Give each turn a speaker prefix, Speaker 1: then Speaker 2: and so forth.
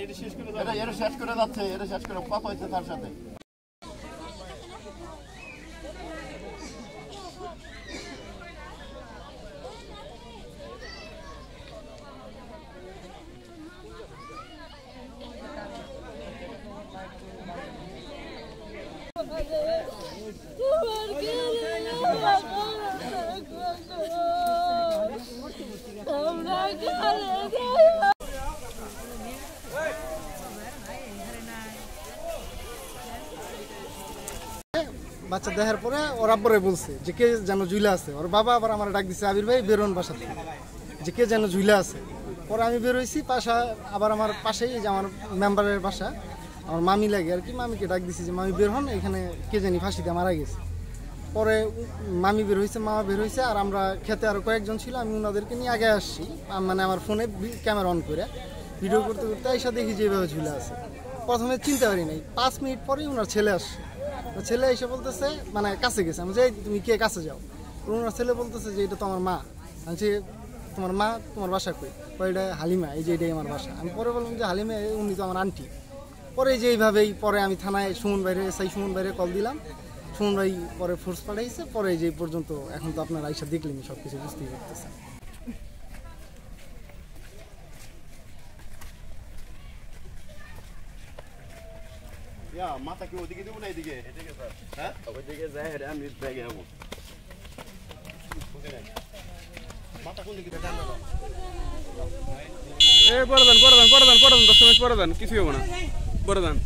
Speaker 1: এটা শেষ করে যাচ্ছে, এটা শেষ করে কথা হয়েছে তার সাথে।
Speaker 2: বাচ্চা দেখার পরে ওর আব্বরে বলছে যে কে যেন ঝুলে আছে। ওর বাবা আবার আমার ডাক দিচ্ছে, আবির ভাই বেরোন বাসা থেকে, যে কে যেন ঝুলে আছে। পরে আমি বেরোইছি, পাশা আবার আমার পাশেই যে আমার মেম্বারের বাসা, আমার মামি লাগে আর কি, মামিকে ডাক দিছি যে মামি বের হন, এখানে কে জানি ফাঁসিতে মারা গেছে। পরে মামি বের হয়েছে, মামা বের হয়েছে, আর আমরা খেতে আরও কয়েকজন ছিল, আমি ওনাদেরকে নিয়ে আগে আসছি, মানে আমার ফোনে ক্যামেরা অন করে ভিডিও করতে করতে এসে দেখি যে এইভাবে ঝুলে আছে। প্রথমে চিন্তা করি নাই, 5 মিনিট পরেই ওনার ছেলে আসছে। ছেলে এসে বলতেছে, মানে কাছে গেছে, আমি যে তুমি কে কাছে যাও, ওনার ছেলে বলতেছে যে এটা তো আমার মা। আমি তোমার মা, তোমার বাসা কই? এটা হালিমা, এই যে এটাই আমার বাসা। আমি পরে বললাম যে হালিমা উনি তো আমার আন্টি। পরে যে এইভাবেই পরে আমি থানায় সুমন বাইরে কল দিলাম, সুমন ভাই পরে ফোর্স পাঠাইছে। পরে যে পর্যন্ত এখন তো আপনার আইসা দেখলেন সব কিছু বুঝতেই পারতেছে।
Speaker 1: মাথা কি ওদিকে দেবো না এদিকে? এদিকে স্যার। হ্যাঁ, ওইদিকে যাই, আমি ব্যাগে যাবো। মাথা কোন দিকে?
Speaker 3: পরে দেন 10 মিনিট পরে দেন, কিছুই হবে না, পরে দেন।